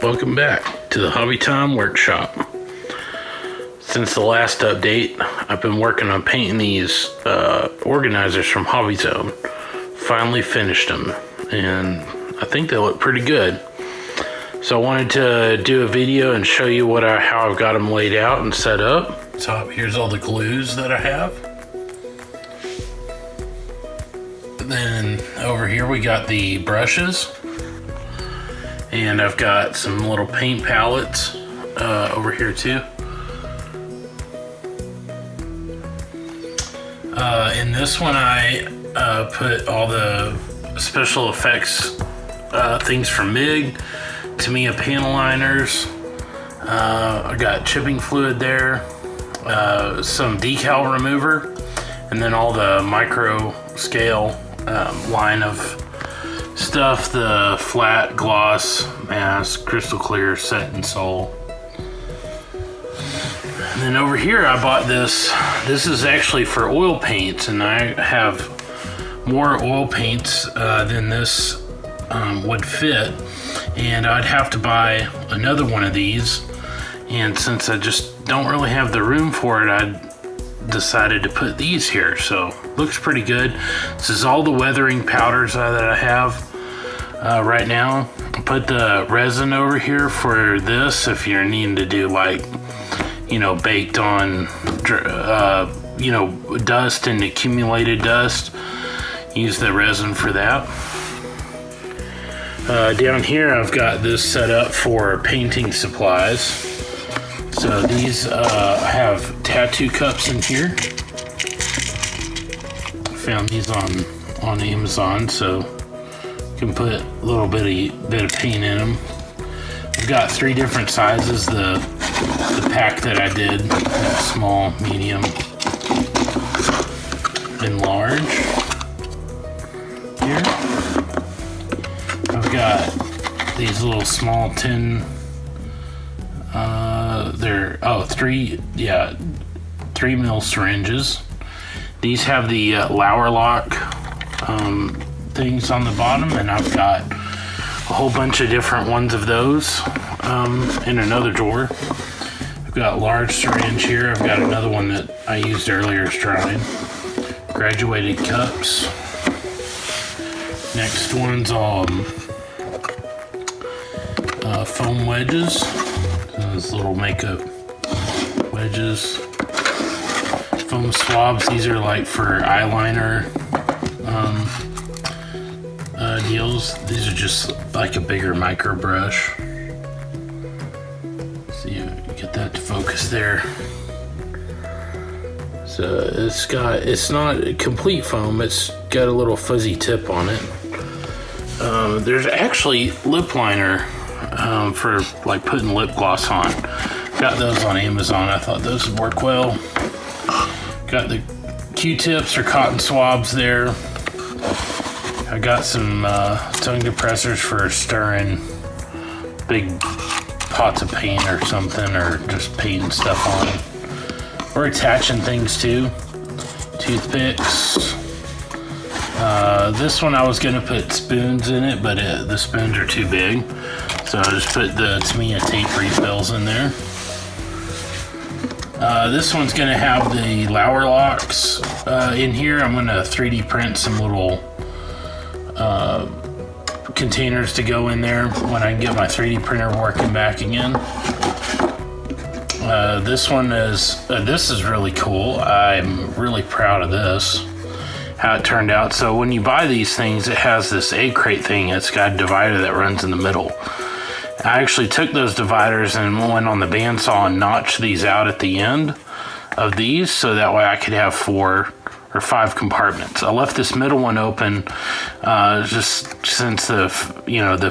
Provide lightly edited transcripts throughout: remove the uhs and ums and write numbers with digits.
Welcome back to the Hobby Time Workshop. Since the last update, I've been working on painting these organizers from Hobbyzone. Finally finished them, and I think they look pretty good. So I wanted to do a video and show you how I've got them laid out and set up. So here's all the glues that I have. And then over here we got the brushes. And I've got some little paint palettes over here too. In this one I put all the special effects things from MIG, Tamiya panel liners. I got chipping fluid there, some decal remover, and then all the micro scale line of stuff, the flat, gloss, mask, crystal clear, set and sol. And then over here I bought this. This is actually for oil paints, and I have more oil paints than this would fit, and I'd have to buy another one of these, and since I just don't really have the room for it, I decided to put these here. So looks pretty good. This is all the weathering powders that I have right now. I put the resin over here for this if you're needing to do, like, you know, baked on you know, dust and accumulated dust. Use the resin for that. Down here I've got this set up for painting supplies. So these I have tattoo cups in here. Found these on Amazon, so you can put a little bit of paint in them. I've got 3 different sizes. The pack that I did, small, medium, and large. Here I've got these little small tin. They're 3 mil syringes. These have the Lauer lock things on the bottom, and I've got a whole bunch of different ones of those in another drawer. I've got large syringe here. I've got another one that I used earlier as drying. Graduated cups. Next one's foam wedges. Those little makeup wedges. Foam swabs. These are like for eyeliner deals. These are just like a bigger micro brush. So you get that to focus there. So it's not complete foam. It's got a little fuzzy tip on it. There's actually lip liner for like putting lip gloss on. Got those on Amazon. I thought those would work well. Got the Q-tips or cotton swabs there. I got some tongue depressors for stirring big pots of paint or something, or just painting stuff on. Or attaching things to. Toothpicks. This one I was going to put spoons in it, but the spoons are too big. So I just put the Tamiya tape refills in there. This one's going to have the Lauer locks in here. I'm going to 3D print some little containers to go in there when I get my 3D printer working back again. This is really cool. I'm really proud of this, how it turned out. So when you buy these things, it has this egg crate thing. It's got a divider that runs in the middle. I actually took those dividers and went on the bandsaw and notched these out at the end of these, so that way I could have 4 or 5 compartments. I left this middle one open just since the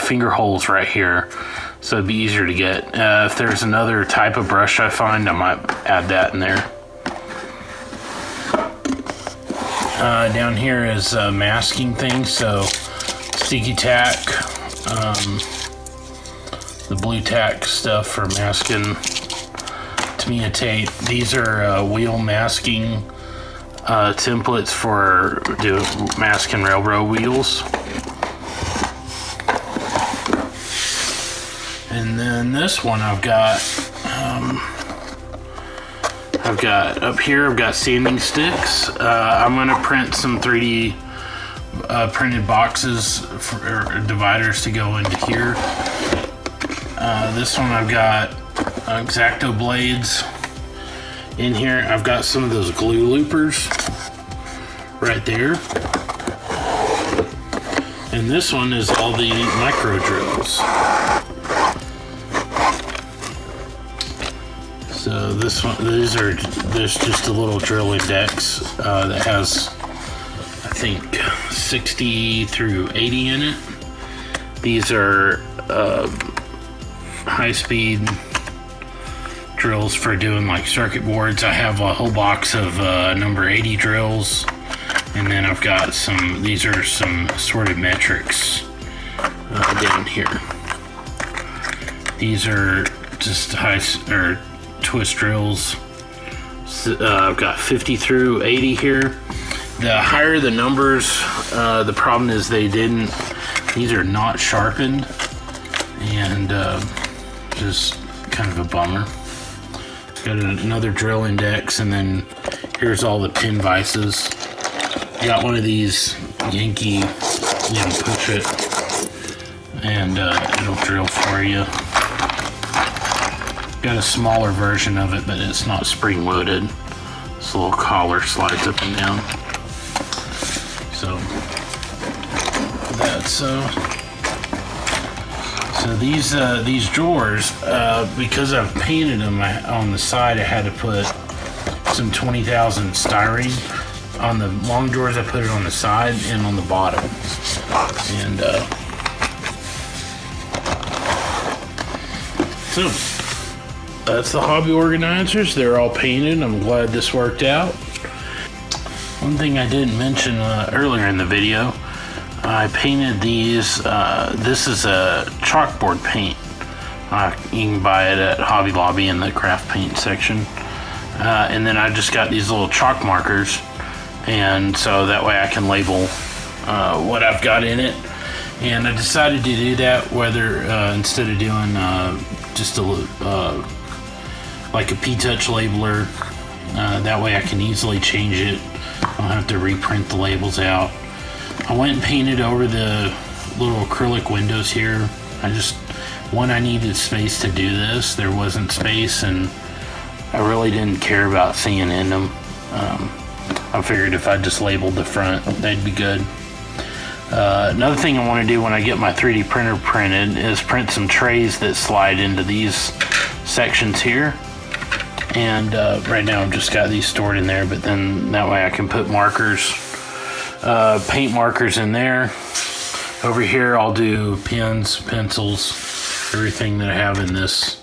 finger holes right here, so it'd be easier to get. If there's another type of brush I find, I might add that in there. Down here is masking things, so sticky tack, the blue tack stuff for masking, Tamiya tape. These are wheel masking templates for masking railroad wheels. And then this one I've got up here, I've got sanding sticks. I'm gonna print some 3D printed boxes or dividers to go into here. This one I've got X-Acto blades in here. I've got some of those glue loopers right there. And this one is all the micro drills. So this one, there's just a little drill index that has, I think, 60 through 80 in it. These are high-speed drills for doing like circuit boards. I have a whole box of number 80 drills, and then I've got some, these are some sorted metrics down here. These are just twist drills. I've got 50 through 80 here. The higher the numbers, the problem is these are not sharpened, and just kind of a bummer. Got another drill index, and then here's all the pin vices. Got one of these Yankee, push it, and it'll drill for you. Got a smaller version of it, but it's not spring loaded. This little collar slides up and down. So that's so these drawers, because I've painted them on the side, I had to put some 20,000 styrene. On the long drawers, I put it on the side and on the bottom. And so that's the hobby organizers. They're all painted. I'm glad this worked out. One thing I didn't mention earlier in the video, I painted these. This is a chalkboard paint. You can buy it at Hobby Lobby in the craft paint section. And then I just got these little chalk markers, and so that way I can label what I've got in it. And I decided to do that whether instead of doing just like a P-Touch labeler. That way I can easily change it. I don't have to reprint the labels out. I went and painted over the little acrylic windows here. I needed space to do this. There wasn't space, and I really didn't care about seeing in them. I figured if I just labeled the front, they'd be good. Another thing I want to do when I get my 3D printer printed is print some trays that slide into these sections here. And right now I've just got these stored in there, but then that way I can put markers, paint markers in there. Over here I'll do pens, pencils, everything that I have in this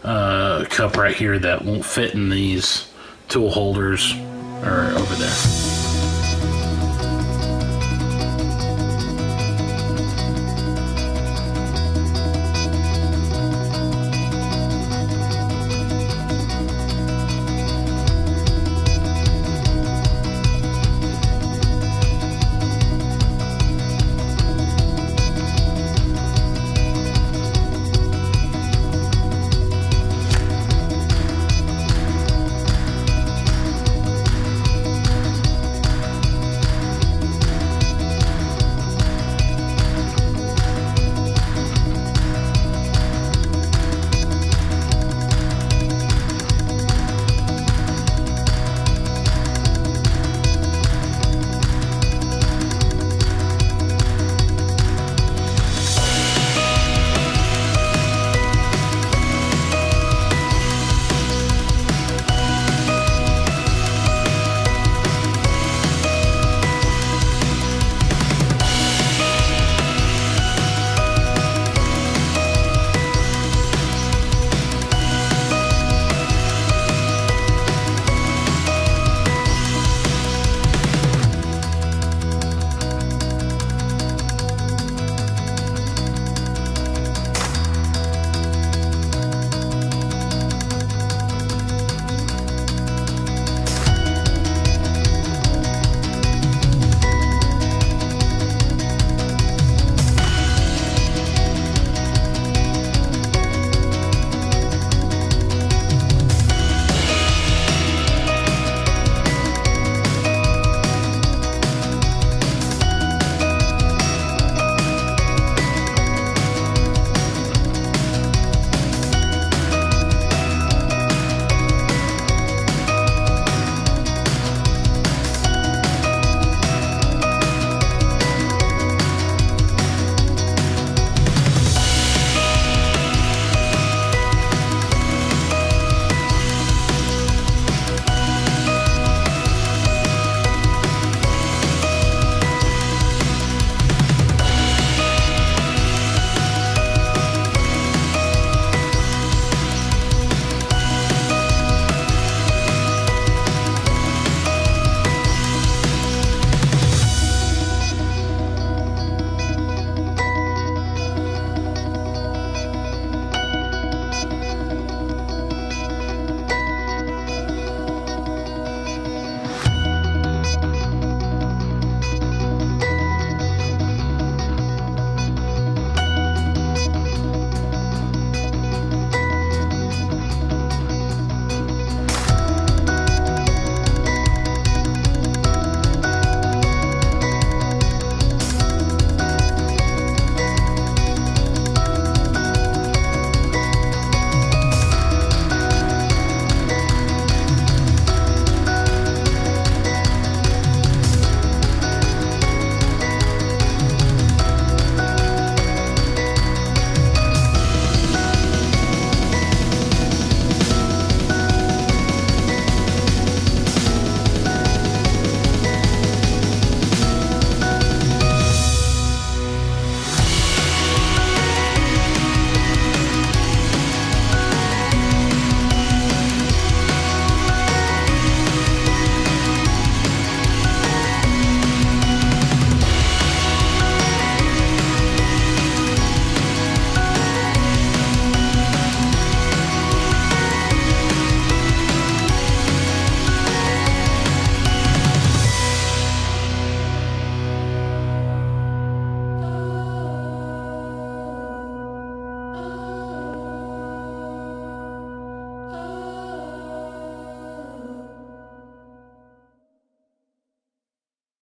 cup right here that won't fit in these tool holders are over there.